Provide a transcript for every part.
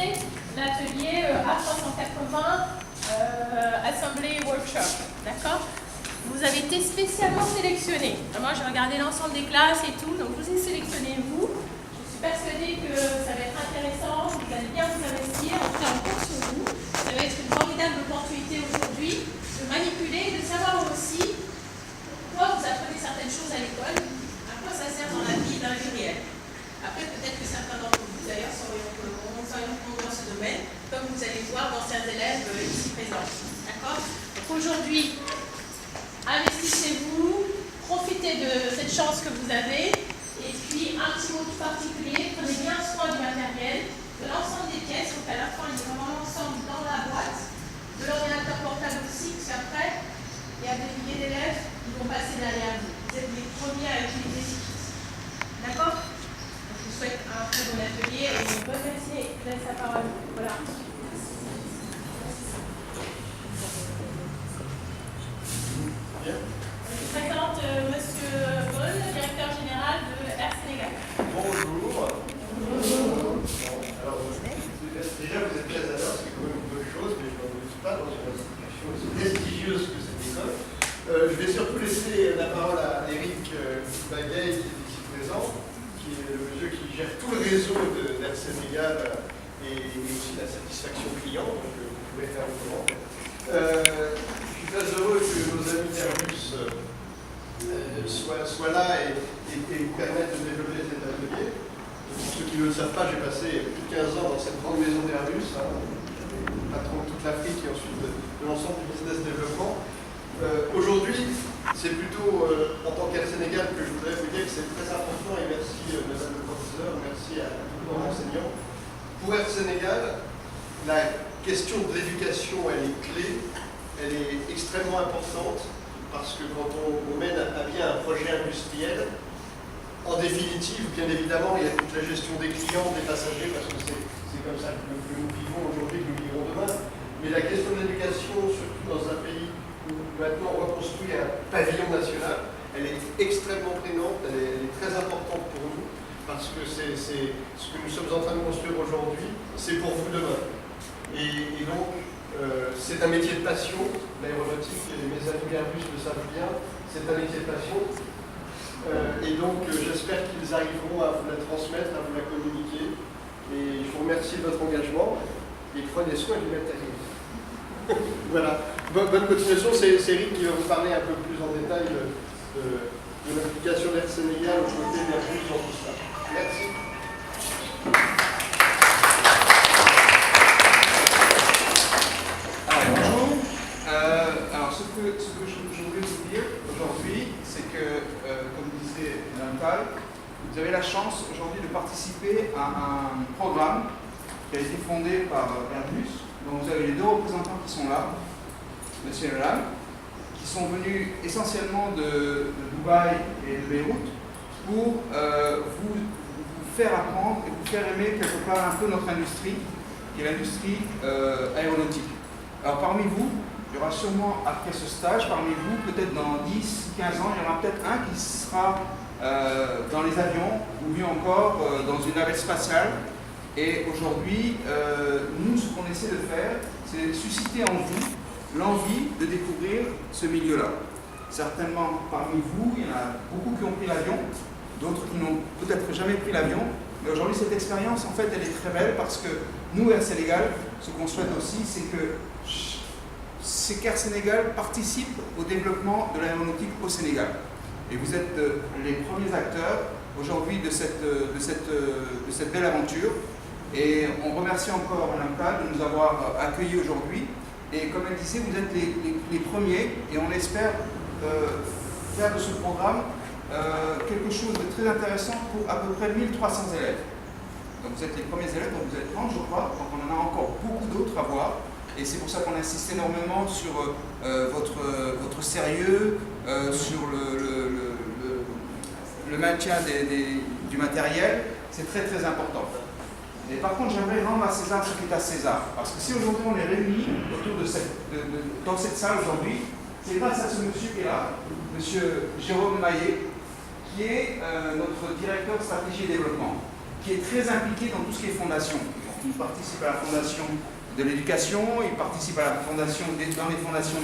commencer l'atelier A380 Assemblée Workshop. D'accord? Vous avez été spécialement sélectionné. Moi, j'ai regardé l'ensemble des classes et tout, donc vous ai sélectionné vous. Je suis persuadée que ça va être intéressant, vous allez bien vous investir, en tout cas on compte sur vous. Ça va être une formidable opportunité aujourd'hui de manipuler, de savoir aussi pourquoi vous apprenez certaines choses à l'école, à quoi ça sert dans la vie réelle. Après, peut-être que certains d'entre vous, d'ailleurs, s'orienteront dans ce domaine, comme vous allez voir d'anciens élèves ici présents. D'accord? Donc aujourd'hui, investissez-vous, profitez de cette chance que vous avez, et puis un petit mot tout particulier, prenez bien soin du matériel, de l'ensemble des pièces, donc à la fin, il y a vraiment l'ensemble dans la boîte, de l'ordinateur portable aussi, parce qu'après, il y a des milliers d'élèves qui vont passer derrière vous. Vous êtes les premiers à utiliser ces kits. D'accord? Je vous souhaite un très bon atelier et une bonne matinée. Je laisse la parole. Voilà. Je présente Monsieur Paul, directeur général de Air Sénégal. Bonjour. Bonjour. Alors, déjà, vous êtes très à l'heure, c'est quand même une bonne chose, mais je n'en doute pas dans une institution aussi prestigieuse que cette école. Je vais surtout laisser la parole à Eric Bagay, qui est ici présent, qui est le monsieur qui gère tout le réseau d'Air Sénégal et aussi la satisfaction client, donc vous pouvez faire le commentaire. Je suis très heureux que nos amis d'Airbus soient là et permettent de développer cet atelier. Pour ceux qui ne le savent pas, j'ai passé plus de 15 ans dans cette grande maison d'Airbus, patron de toute l'Afrique et ensuite de l'ensemble du business développement. Aujourd'hui, c'est plutôt en tant qu'Air Sénégal que je voudrais vous dire que c'est très important, et merci Madame le Professeur, merci à tous nos enseignants. Pour Air Sénégal, la question de l'éducation, elle est clé, elle est extrêmement importante, parce que quand on mène à bien un projet industriel, en définitive, bien évidemment, il y a toute la gestion des clients, des passagers, parce que c'est comme ça que nous vivons aujourd'hui, que nous vivrons demain. Mais la question de l'éducation, surtout dans un pays où maintenant on reconstruit un pavillon national, elle est extrêmement prégnante, elle est très importante pour nous, parce que c'est ce que nous sommes en train de construire aujourd'hui, c'est pour vous demain. Et donc, c'est un métier de passion, l'aéronautique, et mes amis Airbus le savent bien, c'est un métier de passion. Et donc, j'espère qu'ils arriveront à vous la transmettre, à vous la communiquer. Et je vous remercie de votre engagement et prenez soin du matériel. Voilà. Bonne continuation. C'est Eric qui va vous parler un peu plus en détail de l'application d'Air Sénégal aux côtés d'Airbus dans tout ça. Merci. Alors, ce que je voulais vous dire aujourd'hui, c'est que, comme disait Mme Tal, vous avez la chance aujourd'hui de participer à un programme qui a été fondé par Airbus. Donc, vous avez les deux représentants qui sont là, monsieur et madame, qui sont venus essentiellement de Dubaï et de Beyrouth pour vous faire apprendre et vous faire aimer quelque part un peu notre industrie, qui est l'industrie aéronautique. Alors, parmi vous, il y aura sûrement, après ce stage, parmi vous, peut-être dans 10, 15 ans, il y en aura peut-être un qui sera dans les avions, ou mieux encore, dans une navette spatiale. Et aujourd'hui, nous, ce qu'on essaie de faire, c'est susciter en vous l'envie de découvrir ce milieu-là. Certainement, parmi vous, il y en a beaucoup qui ont pris l'avion, d'autres qui n'ont peut-être jamais pris l'avion. Mais aujourd'hui, cette expérience, en fait, elle est très belle parce que nous, Air Sénégal, ce qu'on souhaite aussi, c'est qu'Air Sénégal participe au développement de l'aéronautique au Sénégal. Et vous êtes les premiers acteurs aujourd'hui de cette belle aventure. Et on remercie encore Mme Tal de nous avoir accueillis aujourd'hui. Et comme elle disait, vous êtes les premiers et on espère faire de ce programme quelque chose de très intéressant pour à peu près 1300 élèves. Donc vous êtes les premiers élèves, donc vous êtes 30 je crois, donc on en a encore beaucoup d'autres à voir. Et c'est pour ça qu'on insiste énormément sur votre sérieux, sur le maintien du matériel. C'est très très important. Et par contre, j'aimerais rendre à César ce qui est à César. Parce que si aujourd'hui on est réunis autour dans cette salle aujourd'hui, c'est grâce à ce monsieur qui est là, monsieur Jérôme Maillet, qui est notre directeur stratégie et développement. qui est très impliqué dans tout ce qui est fondation. Donc, il participe à la fondation de l'éducation, il participe à la fondation, dans les fondations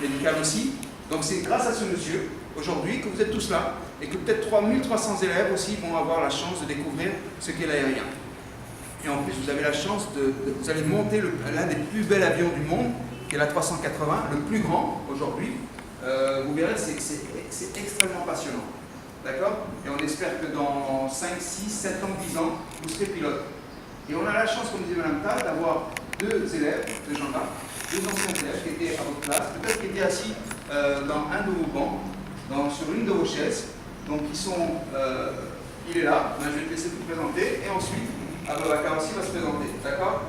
médicales aussi. Donc c'est grâce à ce monsieur, aujourd'hui, que vous êtes tous là, et que peut-être 3300 élèves aussi vont avoir la chance de découvrir ce qu'est l'aérien. Et en plus, vous avez la chance vous allez monter l'un des plus bels avions du monde, qui est la 380, le plus grand aujourd'hui. Vous verrez, c'est extrêmement passionnant. D'accord? Et on espère que dans 5, 6, 7 ans, 10 ans, vous serez pilote. Et on a la chance, comme disait Mme Tal, d'avoir 2 élèves, de gens-là, 2 anciens élèves qui étaient à votre classe, peut-être qui étaient assis dans un de vos bancs, sur une de vos chaises. Donc ils sont, il est là, je vais te laisser vous présenter, et ensuite, Aboubacar aussi va se présenter. D'accord?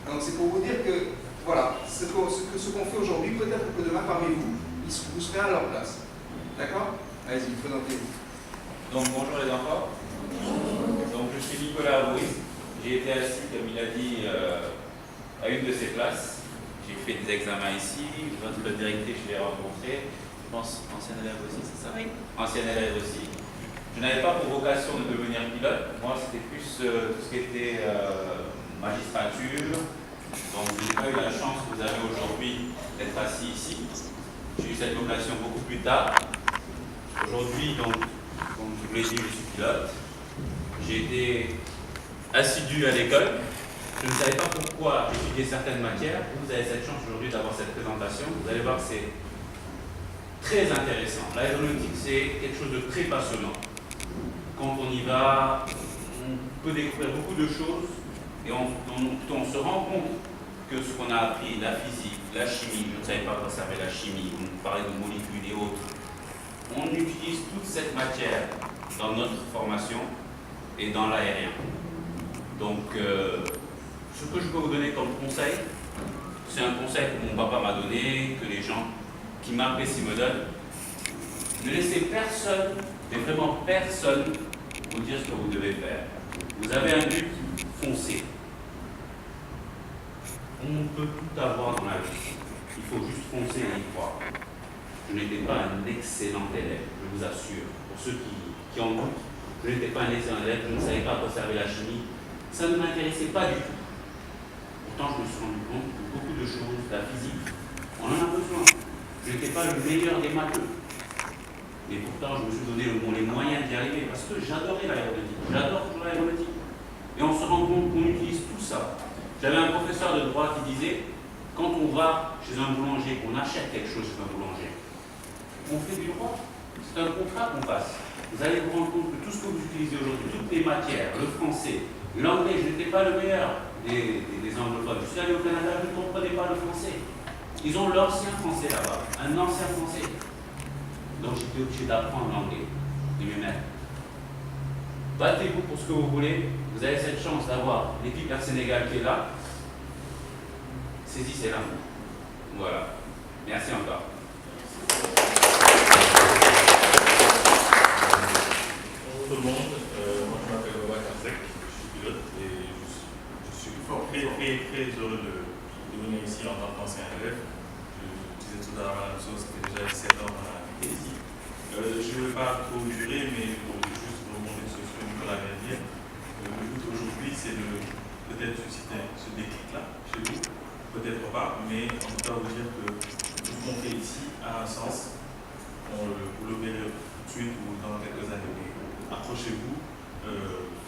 Donc c'est pour vous dire que, voilà, ce qu'on fait aujourd'hui, peut-être que demain parmi vous, vous serez à leur place. D'accord? Allez-y, présentez-vous. Donc bonjour les enfants. Donc je suis Nicolas Ruiz. J'ai été assis, comme il a dit, à une de ces places. J'ai fait des examens ici. Votre directrice, je l'ai rencontrée. Je pense ancienne élève aussi, c'est ça? Oui. Ancienne élève aussi. Je n'avais pas pour vocation de devenir pilote. Moi, c'était plus tout ce qui était magistrature. Donc je n'ai pas eu la chance que vous avez aujourd'hui d'être assis ici. J'ai eu cette vocation beaucoup plus tard. Aujourd'hui, donc, comme je vous l'ai dit, je suis pilote. J'ai été assidu à l'école. Je ne savais pas pourquoi j'étudiais certaines matières. Vous avez cette chance aujourd'hui d'avoir cette présentation. Vous allez voir que c'est très intéressant. L'aéronautique, c'est quelque chose de très passionnant. Quand on y va, on peut découvrir beaucoup de choses et on se rend compte que ce qu'on a appris, la physique, la chimie, je ne savais pas à quoi servait la chimie, on parlait de molécules et autres. On utilise toute cette matière dans notre formation et dans l'aérien. Donc, ce que je peux vous donner comme conseil, c'est un conseil que mon papa m'a donné, que les gens qui m'apprécient me donnent. Ne laissez personne, mais vraiment personne, vous dire ce que vous devez faire. Vous avez un but, foncez. On peut tout avoir dans la vie. Il faut juste foncer et y croire. Je n'étais pas un excellent élève, je vous assure. Pour ceux qui en doutent, je n'étais pas un excellent élève, je ne savais pas à quoi servait la chimie. Ça ne m'intéressait pas du tout. Pourtant, je me suis rendu compte que beaucoup de choses, la physique, on en a besoin. Je n'étais pas le meilleur des matheux. Mais pourtant, je me suis donné les moyens d'y arriver parce que j'adorais l'aéronautique. J'adore toujours l'aéronautique. Et on se rend compte qu'on utilise tout ça. J'avais un professeur de droit qui disait, quand on va chez un boulanger, qu'on achète quelque chose chez un boulanger, on fait du droit. C'est un contrat qu'on passe. Vous allez vous rendre compte que tout ce que vous utilisez aujourd'hui, toutes les matières, le français, l'anglais, je n'étais pas le meilleur des anglophones. Je suis allé au Canada, je ne comprenais pas le français. Ils ont l'ancien français là-bas, un ancien français. Donc j'étais obligé d'apprendre l'anglais, de m'y mettre. Battez-vous pour ce que vous voulez. Vous avez cette chance d'avoir l'équipe Air Sénégal qui est là. Saisissez-la. Voilà. Merci encore. Bonjour tout le monde. Moi je m'appelle Aboubacar Seck, je suis pilote et je suis très heureux de venir ici en tant qu'ancien élève. Je disais tout à l'heure la même chose, ça fait déjà 17 ans qu'on a été ici. Je ne vais pas trop durer, mais pour juste rebondir sur ce que Nicolas vient de dire. Le but aujourd'hui, c'est de peut-être susciter ce déclic-là chez vous, peut-être pas, mais en tout cas vous dire que tout ce qu'on fait ici a un sens. Vous le verrez tout de suite ou dans quelques années. Accrochez-vous,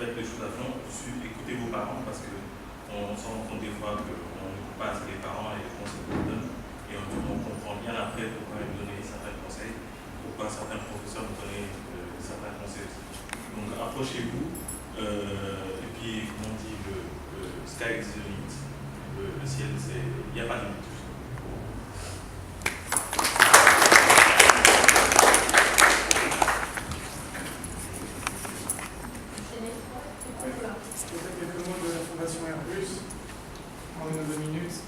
faites les choses à fond, écoutez vos parents parce qu'on se rend compte des fois qu'on n'écoute pas assez les parents et les conseils qu'on donne et on comprend bien après pourquoi ils nous donnent certains conseils, pourquoi certains professeurs nous donnent certains conseils aussi. Donc approchez-vous et puis comme on dit le sky is the limit, le ciel il n'y a pas de limite. Quelques mots de la Fondation Airbus en 1 ou 2 minutes.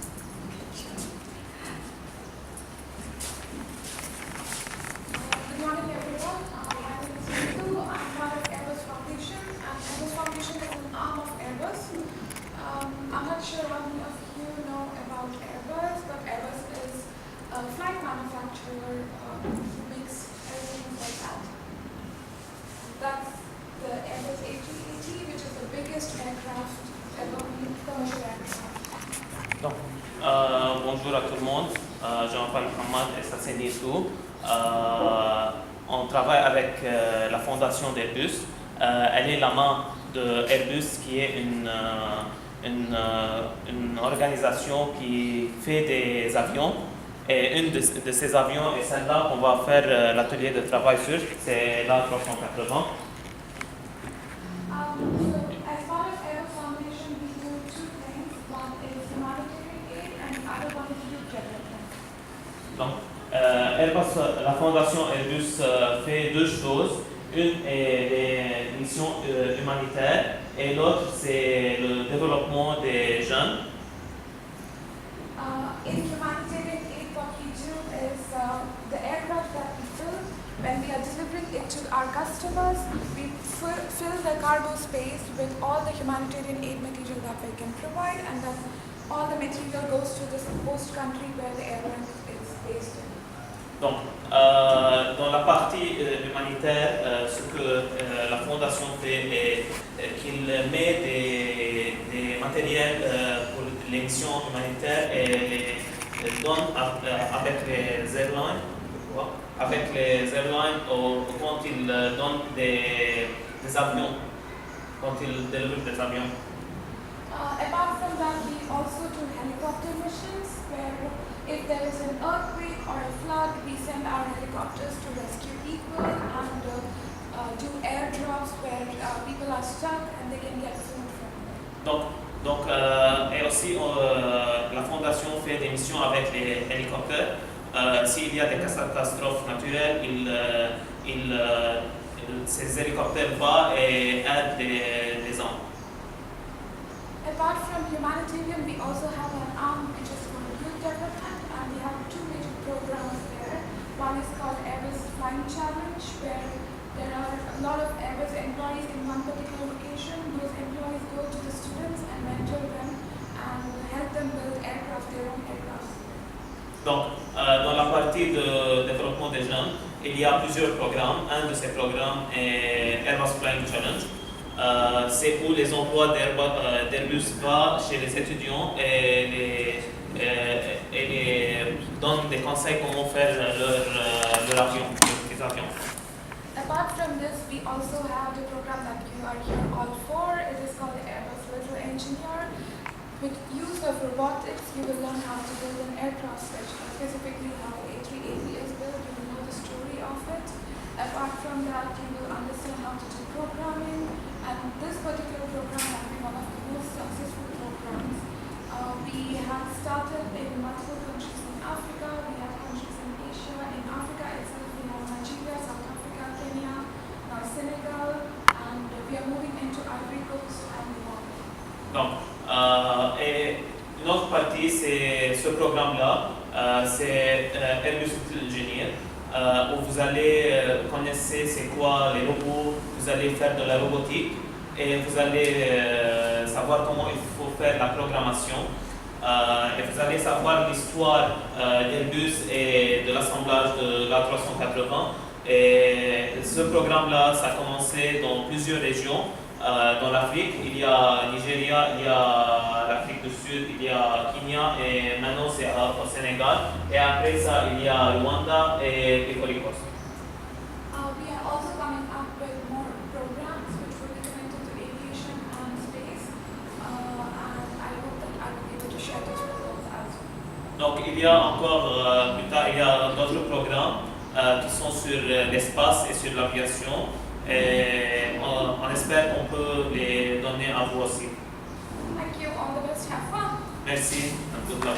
Good morning, everyone. My name is Ritu. I'm part of Airbus Foundation, and Airbus Foundation is an arm of Airbus. I'm not sure how many of you know about Airbus, but Airbus is a flight manufacturer who makes airplanes like that. That's the Airbus A380, which is the biggest aircraft, ever been commercial aircraft? Donc, bonjour à tout le monde, je m'appelle Mohamed et ça c'est Nissou. On travaille avec la fondation d'Airbus. Elle est la main de Airbus qui est une organisation qui fait des avions. Et une de ces avions est celle-là qu'on va faire l'atelier de travail sur, c'est l'A380. So, as part of Airbus Foundation, we do two things. One is humanitarian aid and the other one is youth development. Donc, Airbus, la fondation Airbus fait deux choses. Une est les missions humanitaires et l'autre c'est le développement des jeunes. In humanitarian aid, what we do is the aircraft that we build, when we are delivering it to our customers, we fill the cargo space with all the humanitarian aid material that we can provide, and then all the material goes to the host country where the airline is based in. Donc, dans la partie humanitaire, ce que la fondation fait est qu'il met des matériels pour les missions humanitaires et les donne avec les airlines. Avec les airlines quand ils donnent des avions, quand ils délivrent des avions. Apart from that, we also do helicopter missions where if there is an earthquake or a flood, we send our helicopters to rescue people and do airdrops where people are stuck and they can get food from there. Donc et aussi, la fondation fait des missions avec les hélicoptères. S'il y a des catastrophes naturelles, ces hélicoptères vont et aident les gens. Apart from humanitarian, we also have an arm which is called youth development, and we have two major programs there. One is called Airbus Flying Challenge, where there are a lot of Airbus employees in one particular location. Those employees go to the students and mentor them and help them build aircraft, their own aircraft. Donc, dans la partie de développement des jeunes, il y a plusieurs programmes. Un de ces programmes est Airbus Flying Challenge. C'est où les emplois d'Airbus vont chez les étudiants et les donnent des conseils comment faire leur avion, les avions. Apart from this, we also have the program that you are here all for. It is called the Airbus Little Engineer. With use of robotics, you will learn how to build an aircraft, specifically how A380 is built. You will know the story of it. Apart from that, you will understand how to do programming. And this particular program has been one of the most successful programs. We have started in multiple countries in Africa. We have countries in Asia. In Africa itself, we have Nigeria, South Africa, Kenya, now Senegal, and we are moving into Ivory Coast and Rwanda. Donc, et une autre partie, c'est ce programme-là, c'est Airbus Little Engineer, où vous allez connaître c'est quoi les robots, vous allez faire de la robotique et vous allez savoir comment il faut faire la programmation. Et vous allez savoir l'histoire d'Airbus et de l'assemblage de l'A380. Et ce programme-là, ça a commencé dans plusieurs régions. Dans l'Afrique, il y a Nigeria, il y a l'Afrique du Sud, il y a Kenya et maintenant c'est au Sénégal. Et après ça, il y a Rwanda et Ivory Coast. We are also coming up with more programs which will be connected to aviation and space. And I hope that I will be able to share those programs as well. Donc il y a encore plus tard, il y a d'autres programmes qui sont sur l'espace et sur l'aviation. Et on espère qu'on peut les donner à vous aussi. Thank you. All the best. Have fun. Merci. Good luck.